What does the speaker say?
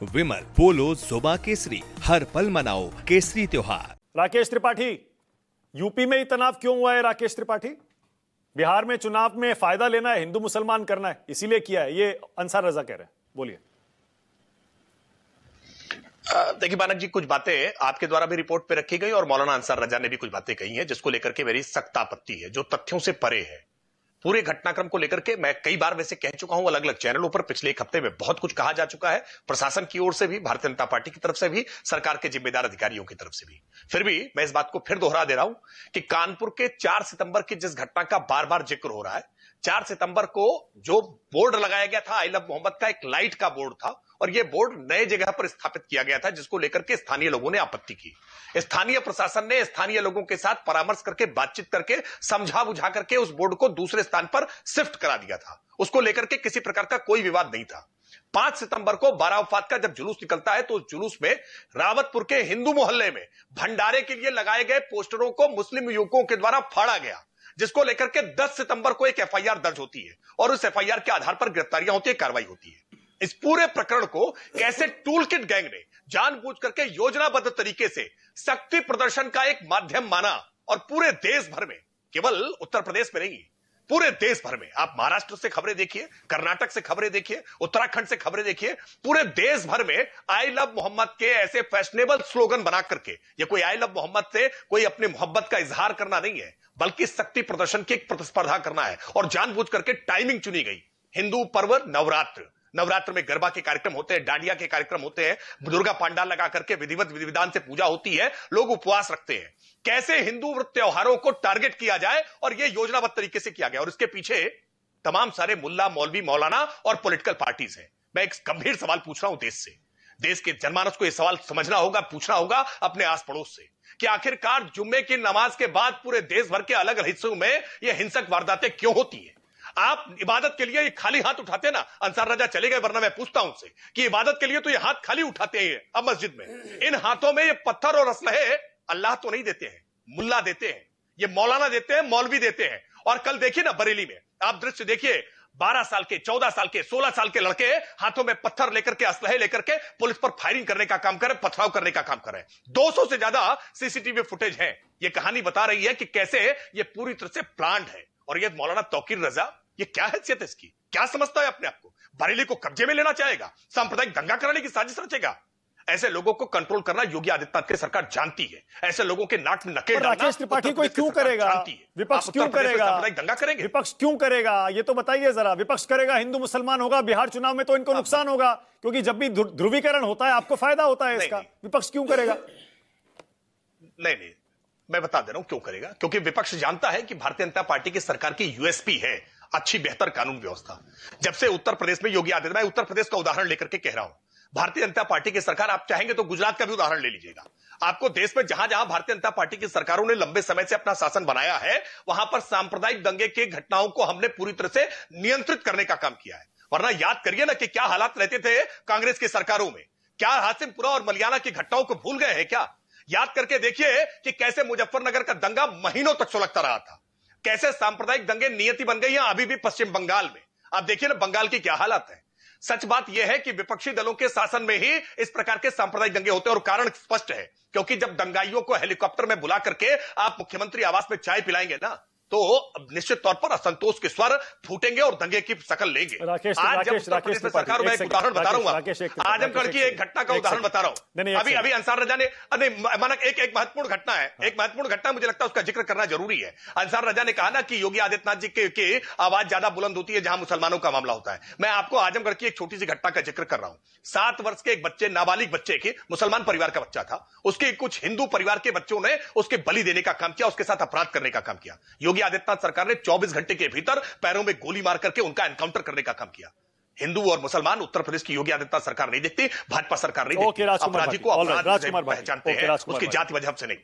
विमल पोलो जुबा केसरी, हर पल मनाओ केसरी त्योहार। राकेश त्रिपाठी, यूपी में ही तनाव क्यों हुआ है राकेश त्रिपाठी? बिहार में चुनाव में फायदा लेना है, हिंदू मुसलमान करना है, इसीलिए किया है, ये अंसार रजा कह रहे हैं। बोलिए। देखिए मानक जी, कुछ बातें आपके द्वारा भी रिपोर्ट पे रखी गई और मौलाना अंसार रजा ने भी कुछ बातें कही हैं जिसको लेकर के मेरी सख्त आपत्ति है, जो तथ्यों से परे है। पूरे घटनाक्रम को लेकर के मैं कई बार वैसे कह चुका हूं अलग अलग चैनलों पर, पिछले एक हफ्ते में बहुत कुछ कहा जा चुका है, प्रशासन की ओर से भी, भारतीय जनता पार्टी की तरफ से भी, सरकार के जिम्मेदार अधिकारियों की तरफ से भी। फिर भी मैं इस बात को फिर दोहरा दे रहा हूं कि कानपुर के 4 सितंबर की जिस घटना का बार बार जिक्र हो रहा है, 4 सितंबर को जो बोर्ड लगाया गया था आई लव मोहम्मद का, एक लाइट का बोर्ड था और यह बोर्ड नए जगह पर स्थापित किया गया था जिसको लेकर के स्थानीय लोगों ने आपत्ति की। स्थानीय प्रशासन ने स्थानीय लोगों के साथ परामर्श करके, बातचीत करके, समझा बुझा करके उस बोर्ड को दूसरे स्थान पर शिफ्ट करा दिया था। उसको लेकर के किसी प्रकार का कोई विवाद नहीं था। 5 सितंबर को बारावफात का जब जुलूस निकलता है तो उस जुलूस में रावतपुर के हिंदू मोहल्ले में भंडारे के लिए लगाए गए पोस्टरों को मुस्लिम युवकों के द्वारा फाड़ा गया, जिसको लेकर के 10 सितंबर को एक एफआईआर दर्ज होती है और उस एफआईआर के आधार पर गिरफ्तारियां होती है, कार्रवाई होती है। इस पूरे प्रकरण को कैसे टूलकिट गैंग ने जानबूझ करके योजनाबद्ध तरीके से शक्ति प्रदर्शन का एक माध्यम माना और पूरे देश भर में, केवल उत्तर प्रदेश में नहीं, पूरे देश भर में, आप महाराष्ट्र से खबरें देखिए, कर्नाटक से खबरें देखिए, उत्तराखंड से खबरें देखिए, पूरे देश भर में आई लव मोहम्मद के ऐसे फैशनेबल स्लोगन बना करके, ये कोई आई लव मोहम्मद से कोई अपनी मोहब्बत का इजहार करना नहीं है, बल्कि शक्ति प्रदर्शन की एक प्रतिस्पर्धा करना है। और जानबूझ करके टाइमिंग चुनी गई। हिंदू पर्व नवरात्र में गरबा के कार्यक्रम होते हैं, डांडिया के कार्यक्रम होते हैं, दुर्गा पंडाल लगा करके विधिवत विधि विधान से पूजा होती है, लोग उपवास रखते हैं। कैसे हिंदू त्योहारों को टारगेट किया जाए और यह योजनाबद्ध तरीके से किया गया, और इसके पीछे तमाम सारे मुल्ला, मौलवी, मौलाना और पॉलिटिकल पार्टीज हैं। मैं एक गंभीर सवाल पूछ रहा हूं देश से, देश के जनमानस को यह सवाल समझना होगा, पूछना होगा अपने आस पड़ोस से कि आखिरकार जुम्मे की नमाज के बाद पूरे देश भर के अलग अलग हिस्सों में यह हिंसक वारदातें क्यों होती है? आप इबादत के लिए ये खाली हाथ उठाते ना, अंसार रजा चले गए वरना मैं पूछता हूं उनसे कि इबादत के लिए तो ये हाथ खाली उठाते हैं अब मस्जिद में, इन हाथों में ये पत्थर और असलहे अल्लाह तो नहीं देते हैं, मुल्ला देते हैं, ये मौलाना देते हैं, मौलवी देते हैं। और कल देखिए ना बरेली में, आप दृश्य देखिए, 12 साल के, 14 साल के, 16 साल के लड़के हाथों में पत्थर लेकर के, असलहे लेकर के पुलिस पर फायरिंग करने का काम करें, पथराव करने का काम करें। 200 से ज्यादा सीसीटीवी फुटेज है। ये कहानी बता रही है कि कैसे ये पूरी तरह से प्लान्ड है। और ये मौलाना तौकीर रजा, ये क्या हैसियत है इसकी? क्या समझता है अपने आप को? बरेली को कब्जे में लेना चाहेगा, सांप्रदायिक दंगा कराने की साजिश रचेगा। ऐसे लोगों को कंट्रोल करना योगी आदित्यनाथ की सरकार जानती है। ऐसे लोगों के नाक में नकेल डालना राकेश त्रिपाठी कोई क्यों करेगा? विपक्ष क्यों करेगा? सांप्रदायिक दंगा करेंगे? विपक्ष क्यों करेगा ये तो बताइए जरा। विपक्ष करेगा, हिंदू मुसलमान होगा, बिहार चुनाव में तो इनको नुकसान होगा, क्योंकि जब भी ध्रुवीकरण होता है आपको फायदा होता है इसका। विपक्ष क्यों करेगा? नहीं, मैं बता दे रहा हूं क्यों करेगा। क्योंकि विपक्ष जानता है कि भारतीय जनता पार्टी की सरकार की यूएसपी है अच्छी बेहतर कानून व्यवस्था। जब से उत्तर प्रदेश में योगी आदित्यनाथ, मैं उत्तर प्रदेश का उदाहरण लेकर के कह रहा हूं, भारतीय जनता पार्टी की सरकार, आप चाहेंगे तो गुजरात का भी उदाहरण ले लीजिएगा। आपको देश में जहां जहां भारतीय जनता पार्टी की सरकारों ने लंबे समय से अपना शासन बनाया है, वहां पर सांप्रदायिक दंगे की घटनाओं को हमने पूरी तरह से नियंत्रित करने का काम किया है। वरना याद करिए ना कि क्या हालात रहते थे कांग्रेस की सरकारों में। क्या हासिमपुरा और मलियाना की घटनाओं को भूल गए हैं क्या? याद करके देखिए कि कैसे मुजफ्फरनगर का दंगा महीनों तक सुलगता रहा था, कैसे सांप्रदायिक दंगे नियति बन गई हैं अभी भी पश्चिम बंगाल में। आप देखिए ना बंगाल की क्या हालत है। सच बात यह है कि विपक्षी दलों के शासन में ही इस प्रकार के सांप्रदायिक दंगे होते हैं और कारण स्पष्ट है, क्योंकि जब दंगाइयों को हेलीकॉप्टर में बुला करके आप मुख्यमंत्री आवास में चाय पिलाएंगे ना, तो निश्चित तौर पर असंतोष के स्वर फूटेंगे और दंगे की शक्ल लेंगे। आज जब उत्तर प्रदेश में सरकार, मैं एक उदाहरण बता रहा हूं, आजमगढ़ की एक घटना का उदाहरण बता रहा हूं। अभी अंसार रजा ने, मानक एक महत्वपूर्ण घटना है, एक महत्वपूर्ण घटना, मुझे लगता है उसका जिक्र करना जरूरी है। अंसार रजा ने कहा ना कि योगी आदित्यनाथ जी की आवाज ज्यादा बुलंद होती है जहां मुसलमानों का मामला होता है। मैं आपको आजमगढ़ की एक छोटी सी घटना का जिक्र कर रहा हूं। 7 वर्ष के एक बच्चे, नाबालिग बच्चे की, मुसलमान परिवार का बच्चा था, उसके कुछ हिंदू परिवार के बच्चों ने उसके बलि देने का काम किया, उसके साथ अपराध करने का काम किया। योगी आदित्यनाथ सरकार ने 24 घंटे के भीतर पैरों में गोली मार करके उनका एनकाउंटर करने का काम किया। हिंदू और मुसलमान उत्तर प्रदेश की योगी आदित्यनाथ सरकार नहीं देखती, भाजपा सरकार नहीं देखती। अपराधी को अपराध से पहचानते हैं, उसकी जाति मजहब से नहीं।